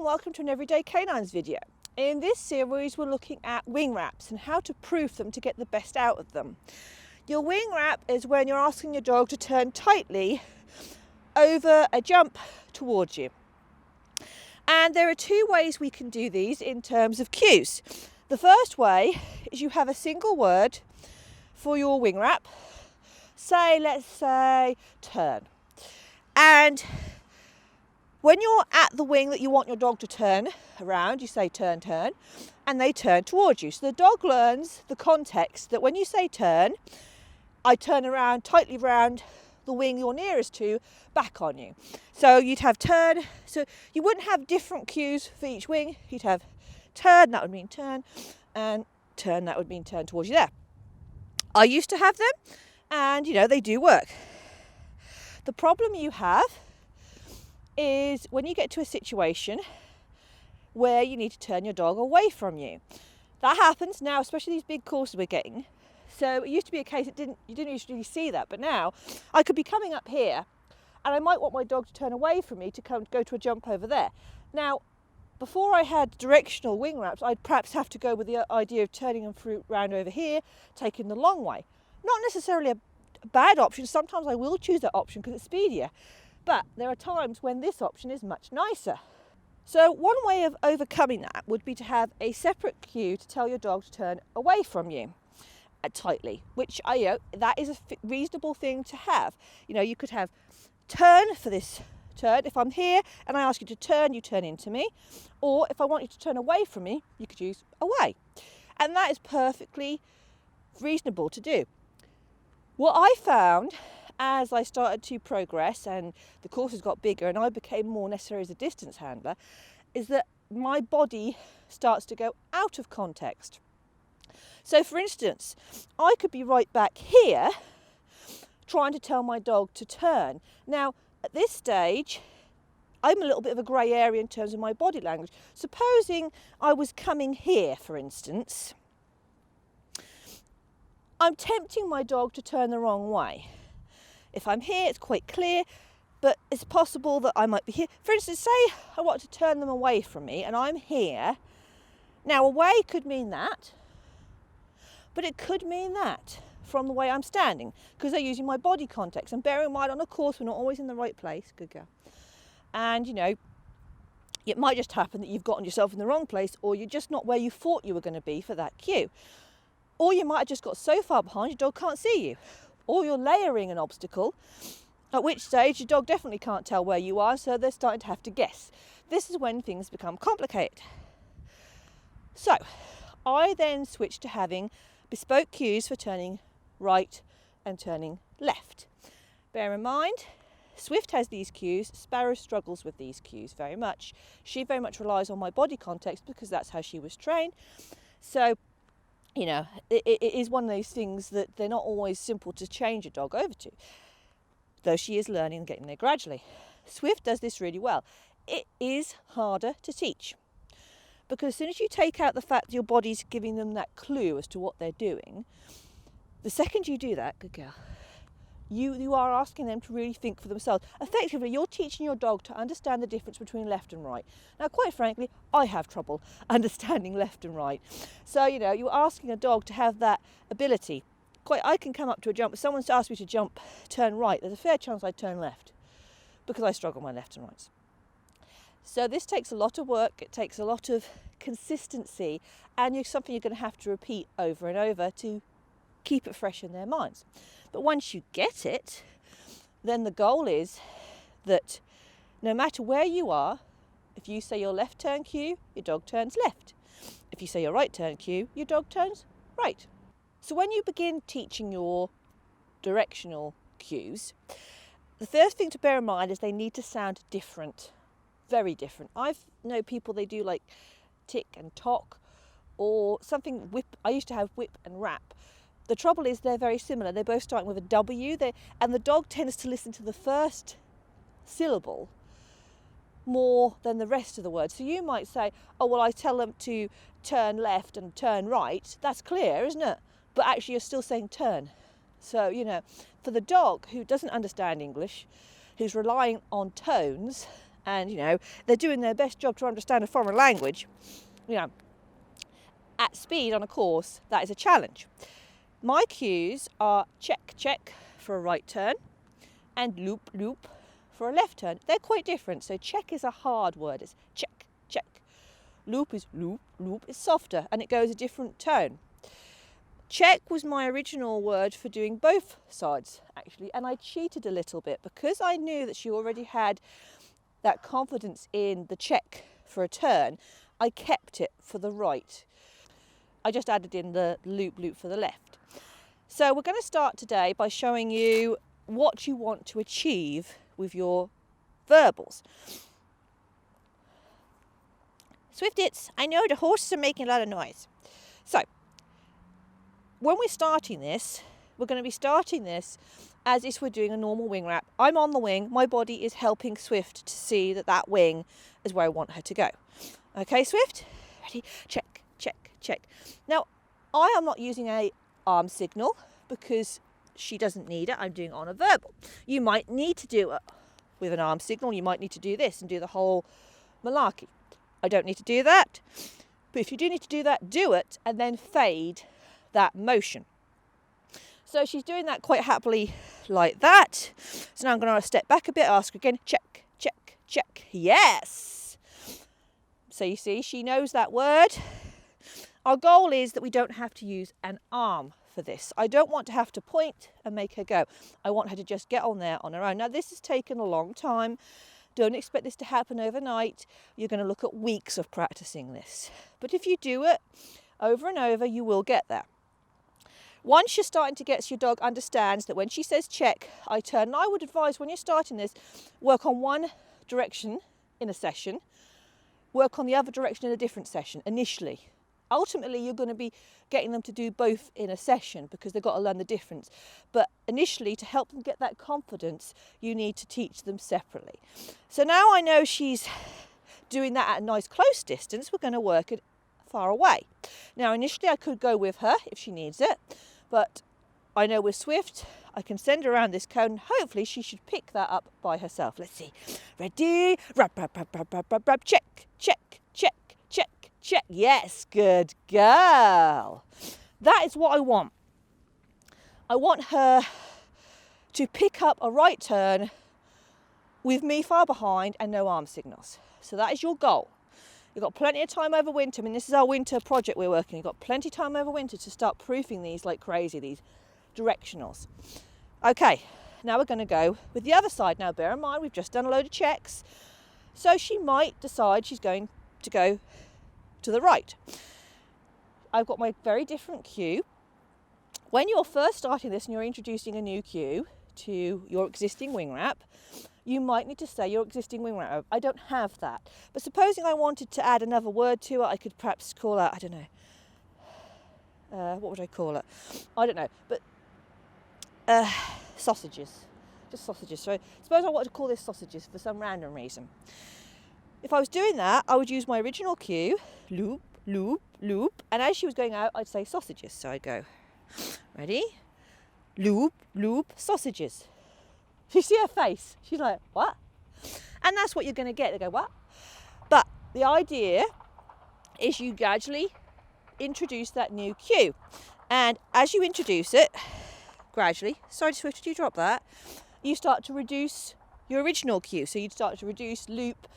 welcome to an Everyday Canines video. In this series we're looking at wing wraps and how to proof them to get the best out of them. Your wing wrap is when you're asking your dog to turn tightly over a jump towards you. And there are two ways we can do these in terms of cues. The first way is you have a single word for your wing wrap. Let's say turn. And when you're at the wing that you want your dog to turn around, you say turn, turn, and they turn towards you. So the dog learns the context that when you say turn, I turn around, tightly round the wing you're nearest to, back on you. So you'd have turn, so you wouldn't have different cues for each wing. You'd have turn, that would mean turn, and turn, that would mean turn towards you there. I used to have them, and they do work. The problem you have is when you get to a situation where you need to turn your dog away from you. That happens now, especially these big courses we're getting. So it used to be a case you didn't usually see that, but now I could be coming up here and I might want my dog to turn away from me to go to a jump over there. Now, before I had directional wing wraps, I'd perhaps have to go with the idea of turning them round over here, taking the long way. Not necessarily a bad option. Sometimes I will choose that option because it's speedier. But there are times when this option is much nicer. So one way of overcoming that would be to have a separate cue to tell your dog to turn away from you tightly, which that is a reasonable thing to have. You could have turn for this turn. If I'm here and I ask you to turn, you turn into me. Or if I want you to turn away from me, you could use away. And that is perfectly reasonable to do. What I found as I started to progress and the courses got bigger and I became more necessary as a distance handler, is that my body starts to go out of context. So for instance, I could be right back here trying to tell my dog to turn. Now, at this stage, I'm a little bit of a grey area in terms of my body language. Supposing I was coming here, for instance, I'm tempting my dog to turn the wrong way. If I'm here, it's quite clear, but it's possible that I might be here. For instance, say I want to turn them away from me and I'm here. Now, away could mean that, but it could mean that from the way I'm standing because they're using my body context. And bear in mind, on a course, we're not always in the right place. Good girl. And, it might just happen that you've gotten yourself in the wrong place or you're just not where you thought you were going to be for that cue. Or you might have just got so far behind your dog can't see you. Or you're layering an obstacle, at which stage your dog definitely can't tell where you are, so they're starting to have to guess. This is when things become complicated. So, I then switched to having bespoke cues for turning right and turning left. Bear in mind, Swift has these cues, Sparrow struggles with these cues very much. She very much relies on my body context because that's how she was trained. So, it is one of those things that they're not always simple to change a dog over to, though she is learning and getting there gradually. Swift does this really well. It is harder to teach because as soon as you take out the fact that your body's giving them that clue as to what they're doing, the second you do that, good girl, you are asking them to really think for themselves. Effectively, you're teaching your dog to understand the difference between left and right. Now, quite frankly, I have trouble understanding left and right. So, you're asking a dog to have that ability. I can come up to a jump. If someone's asked me to turn right, there's a fair chance I turn left because I struggle my left and rights. So this takes a lot of work. It takes a lot of consistency, and it's something you're going to have to repeat over and over to keep it fresh in their minds. But once you get it, then the goal is that no matter where you are, if you say your left turn cue, your dog turns left. If you say your right turn cue, your dog turns right. So when you begin teaching your directional cues, the first thing to bear in mind is they need to sound different, very different. I know people, they do like tick and tock or something whip. I used to have whip and rap. The trouble is they're very similar. They're both starting with a W, and the dog tends to listen to the first syllable more than the rest of the word. So you might say, oh, well, I tell them to turn left and turn right. That's clear, isn't it? But actually you're still saying turn. So, for the dog who doesn't understand English, who's relying on tones and, they're doing their best job to understand a foreign language, at speed on a course, that is a challenge. My cues are check, check for a right turn and loop, loop for a left turn. They're quite different. So check is a hard word. It's check, check. Loop is loop, loop is softer and it goes a different tone. Check was my original word for doing both sides, actually, and I cheated a little bit because I knew that she already had that confidence in the check for a turn. I kept it for the right. I just added in the loop, loop for the left. So we're going to start today by showing you what you want to achieve with your verbals. Swiftits, I know the horses are making a lot of noise. So, when we're starting this, we're going to be starting this as if we're doing a normal wing wrap. I'm on the wing. My body is helping Swift to see that wing is where I want her to go. Okay, Swift? Ready? Check, check, check. Now, I am not using a arm signal because she doesn't need it. I'm doing it on a verbal. You might need to do it with an arm signal. You might need to do this and do the whole malarkey. I don't need to do that. But if you do need to do that, do it and then fade that motion. So she's doing that quite happily like that. So now I'm going to step back a bit, ask her again, check, check, check. Yes. So you see, she knows that word. Our goal is that we don't have to use an arm for this. I don't want to have to point and make her go. I want her to just get on there on her own. Now this has taken a long time. Don't expect this to happen overnight. You're going to look at weeks of practicing this. But if you do it over and over, you will get there. Once you're starting to get, your dog understands that when she says check, I turn. And I would advise when you're starting this, work on one direction in a session, work on the other direction in a different session initially. Ultimately, you're going to be getting them to do both in a session because they've got to learn the difference. But initially, to help them get that confidence, you need to teach them separately. So now I know she's doing that at a nice close distance, we're going to work it far away. Now, initially, I could go with her if she needs it, but I know with Swift, I can send her around this cone. Hopefully, she should pick that up by herself. Let's see. Ready? Rub, rub, rub, rub, rub, rub, rub. Check, check, check, check, check. Yes, good girl. That is what I want. I want her to pick up a right turn with me far behind and no arm signals. So that is your goal. You've got plenty of time over winter. I mean, this is our winter project we're working. You've got plenty of time over winter to start proofing these like crazy, these directionals. Okay, now we're going to go with the other side. Now, bear in mind, we've just done a load of checks. So she might decide she's going to go to the right. I've got my very different cue. When you're first starting this and you're introducing a new cue to your existing wing wrap, you might need to say your existing wing wrap. I don't have that. But supposing I wanted to add another word to it, I could perhaps call out, I don't know, what would I call it? I don't know, but sausages, just sausages. So suppose I wanted to call this sausages for some random reason. If I was doing that, I would use my original cue, loop, loop, loop, and as she was going out, I'd say sausages. So I'd go, ready? Loop, loop, sausages. You see her face? She's like, what? And that's what you're going to get. They go, what? But the idea is you gradually introduce that new cue. And as you introduce it, gradually, sorry Swift, did you drop that? You start to reduce your original cue. So you'd start to reduce loop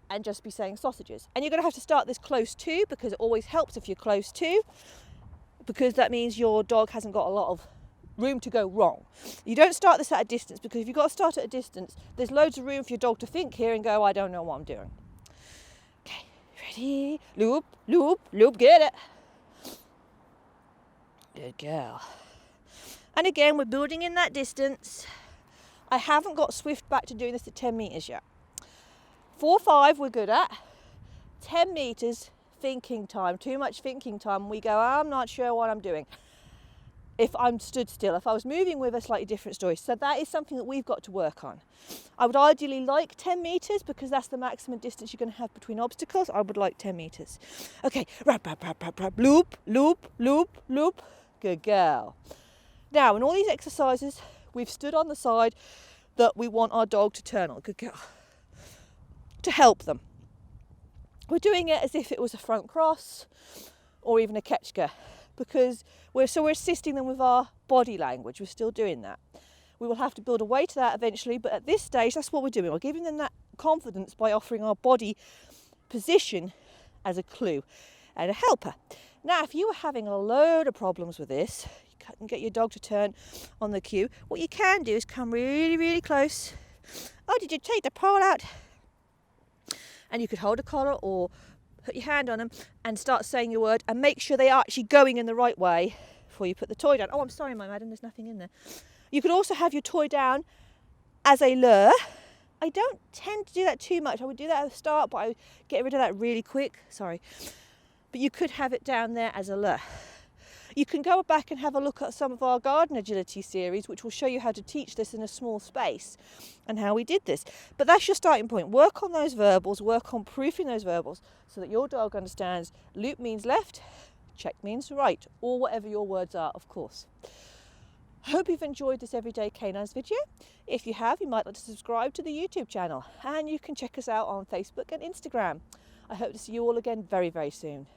and just be saying sausages. And you're going to have to start this close to, because it always helps if you're close to, because that means your dog hasn't got a lot of room to go wrong. You don't start this at a distance, because if you've got to start at a distance, there's loads of room for your dog to think here and go, I don't know what I'm doing. Okay, ready? Loop, loop, loop, get it. Good girl. And again, we're building in that distance. I haven't got Swift back to doing this at 10 metres yet. 4-5 we're good at. 10 metres, thinking time. Too much thinking time. We go, I'm not sure what I'm doing. If I'm stood still, if I was moving with a slightly different story. So that is something that we've got to work on. I would ideally like 10 metres because that's the maximum distance you're going to have between obstacles. I would like 10 metres. Okay, rap, rap, rap, rap, rap, loop, loop, loop, loop. Good girl. Now, in all these exercises, we've stood on the side that we want our dog to turn on. Good girl. to help them. We're doing it as if it was a front cross or even a ketchka, because we're assisting them with our body language. We're still doing that. We will have to build a way to that eventually, but at this stage, that's what we're doing. We're giving them that confidence by offering our body position as a clue and a helper. Now, if you were having a load of problems with this, you couldn't get your dog to turn on the cue, what you can do is come really, really close. Oh, did you take the pole out? And you could hold a collar or put your hand on them and start saying your word, and make sure they are actually going in the right way before you put the toy down. Oh, I'm sorry, my madam, there's nothing in there. You could also have your toy down as a lure. I don't tend to do that too much. I would do that at the start, but I would get rid of that really quick. Sorry. But you could have it down there as a lure. You can go back and have a look at some of our garden agility series, which will show you how to teach this in a small space and how we did this. But that's your starting point. Work on those verbals, work on proofing those verbals so that your dog understands loop means left, check means right, or whatever your words are, of course. I hope you've enjoyed this Everyday Canines video. If you have, you might like to subscribe to the YouTube channel, and you can check us out on Facebook and Instagram. I hope to see you all again very, very soon.